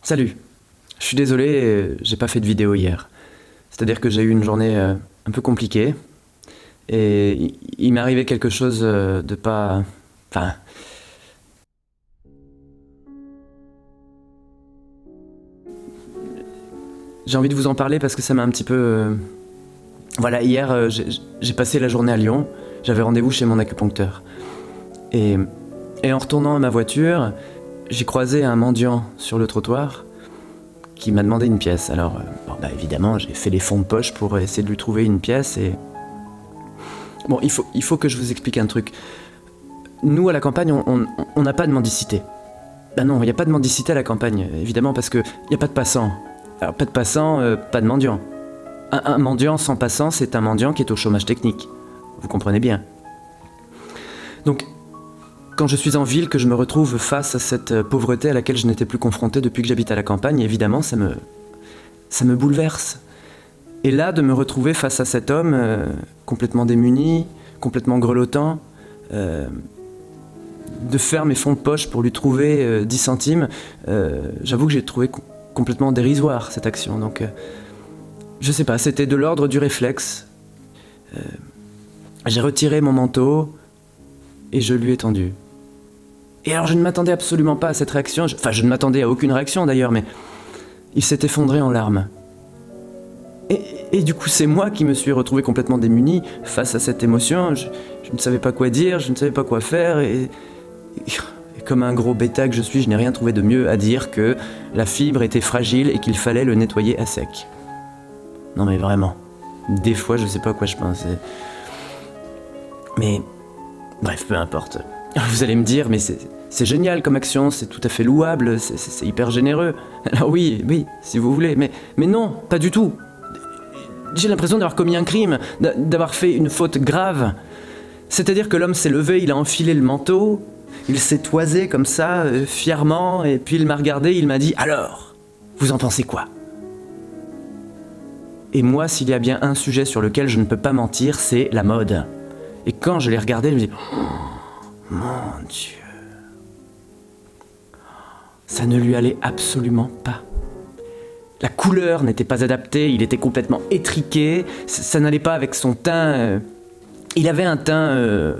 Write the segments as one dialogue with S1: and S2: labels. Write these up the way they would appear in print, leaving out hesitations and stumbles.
S1: Salut. Je suis désolé, j'ai pas fait de vidéo hier. C'est-à-dire que j'ai eu une journée un peu compliquée. Et il m'est arrivé quelque chose de pas... Enfin... J'ai envie de vous en parler parce que ça m'a un petit peu... Voilà, hier, j'ai passé la journée à Lyon. J'avais rendez-vous chez mon acupuncteur. Et en retournant à ma voiture, j'ai croisé un mendiant sur le trottoir qui m'a demandé une pièce. Alors, évidemment, j'ai fait les fonds de poche pour essayer de lui trouver une pièce et... Bon, il faut que je vous explique un truc. Nous, à la campagne, on n'a pas de mendicité. Ben non, il n'y a pas de mendicité à la campagne, évidemment, parce qu'il n'y a pas de passants. Alors, pas de passants, pas de mendiants. Un mendiant sans passant, c'est un mendiant qui est au chômage technique. Vous comprenez bien. Donc, quand je suis en ville, que je me retrouve face à cette pauvreté à laquelle je n'étais plus confronté depuis que j'habite à la campagne, évidemment, ça me bouleverse. Et là, de me retrouver face à cet homme complètement démuni, complètement grelottant, de faire mes fonds de poche pour lui trouver 10 centimes, j'avoue que j'ai trouvé complètement dérisoire cette action. Donc, je sais pas, c'était de l'ordre du réflexe. J'ai retiré mon manteau et je lui ai tendu. Et alors, je ne m'attendais absolument pas à cette réaction. Enfin, je ne m'attendais à aucune réaction d'ailleurs, mais il s'est effondré en larmes. Et du coup, c'est moi qui me suis retrouvé complètement démuni face à cette émotion. Je ne savais pas quoi dire, je ne savais pas quoi faire, et comme un gros bêta que je suis, je n'ai rien trouvé de mieux à dire que la fibre était fragile et qu'il fallait le nettoyer à sec. Non mais vraiment, des fois je sais pas à quoi je pense. Mais, bref, peu importe. Vous allez me dire, mais c'est génial comme action, c'est tout à fait louable, c'est hyper généreux. Alors oui, si vous voulez, mais non, pas du tout. J'ai l'impression d'avoir commis un crime, d'avoir fait une faute grave. C'est-à-dire que l'homme s'est levé, il a enfilé le manteau, il s'est toisé comme ça, fièrement, et puis il m'a regardé, il m'a dit « Alors, vous en pensez quoi ?» Et moi, s'il y a bien un sujet sur lequel je ne peux pas mentir, c'est la mode. Et quand je l'ai regardé, je me dis « Oh, mon Dieu !» Ça ne lui allait absolument pas. La couleur n'était pas adaptée, il était complètement étriqué, ça n'allait pas avec son teint. Il avait un teint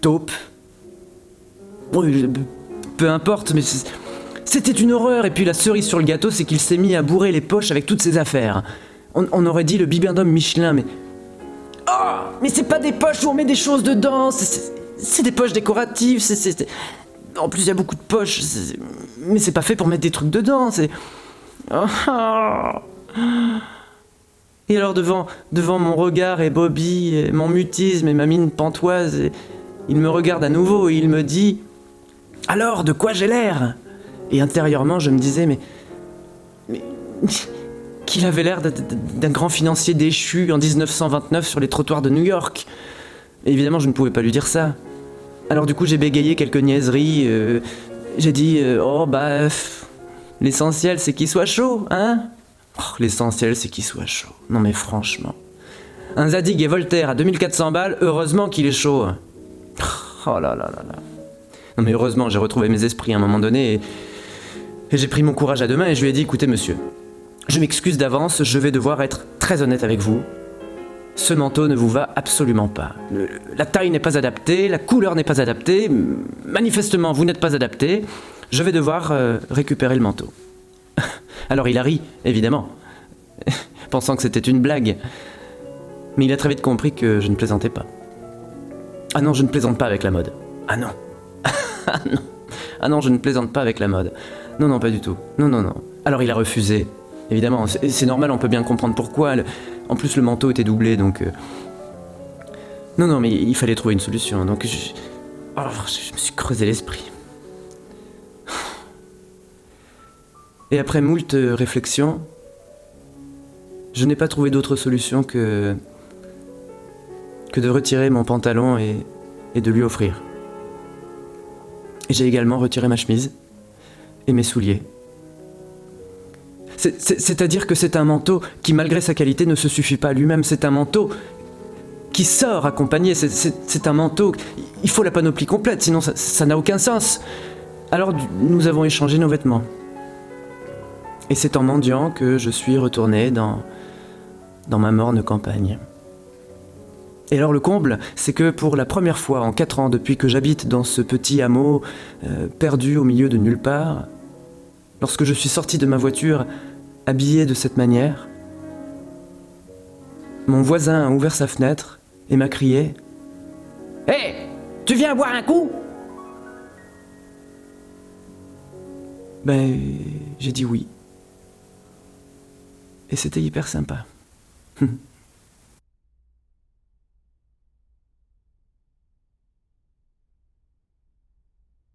S1: taupe. Bon, peu importe, mais c'était une horreur. Et puis la cerise sur le gâteau, c'est qu'il s'est mis à bourrer les poches avec toutes ses affaires. On aurait dit le bibendum Michelin, mais... Oh, mais c'est pas des poches où on met des choses dedans, c'est des poches décoratives, En plus, il y a beaucoup de poches, mais c'est pas fait pour mettre des trucs dedans, c'est... Et alors, devant mon regard et Bobby, et mon mutisme et ma mine pantoise, il me regarde à nouveau et il me dit « Alors, de quoi j'ai l'air ?» Et intérieurement, je me disais « Mais qu'il avait l'air d'un grand financier déchu en 1929 sur les trottoirs de New York. » Et évidemment, je ne pouvais pas lui dire ça. Alors du coup, j'ai bégayé quelques niaiseries. J'ai dit l'essentiel, c'est qu'il soit chaud, hein ? Oh, l'essentiel, c'est qu'il soit chaud. Non mais franchement. Un Zadig et Voltaire à 2400 balles, heureusement qu'il est chaud. Oh là là là là. Non mais heureusement, j'ai retrouvé mes esprits à un moment donné et j'ai pris mon courage à deux mains et je lui ai dit, écoutez monsieur, je m'excuse d'avance, je vais devoir être très honnête avec vous. Ce manteau ne vous va absolument pas. La taille n'est pas adaptée, la couleur n'est pas adaptée, manifestement vous n'êtes pas adapté, je vais devoir récupérer le manteau. Alors il a ri, évidemment, pensant que c'était une blague. Mais il a très vite compris que je ne plaisantais pas. Ah non, je ne plaisante pas avec la mode. Ah non. Ah non. Ah non, je ne plaisante pas avec la mode. Non, non, pas du tout. Non, non, non. Alors il a refusé. Évidemment, c'est normal, on peut bien comprendre pourquoi. En plus, le manteau était doublé, donc... Non, non, mais il fallait trouver une solution. Donc, je me suis creusé l'esprit. Et après moult réflexions, je n'ai pas trouvé d'autre solution que de retirer mon pantalon et de lui offrir. Et j'ai également retiré ma chemise et mes souliers. C'est-à-dire que c'est un manteau qui, malgré sa qualité, ne se suffit pas à lui-même. C'est un manteau qui sort accompagné. C'est un manteau... Il faut la panoplie complète, sinon ça n'a aucun sens. Alors nous avons échangé nos vêtements. Et c'est en mendiant que je suis retourné dans ma morne campagne. Et alors le comble, c'est que pour la première fois en 4 ans depuis que j'habite dans ce petit hameau perdu au milieu de nulle part, lorsque je suis sorti de ma voiture habillé de cette manière, mon voisin a ouvert sa fenêtre et m'a crié « Hé, tu viens boire un coup ?» Ben, j'ai dit oui. Et c'était hyper sympa.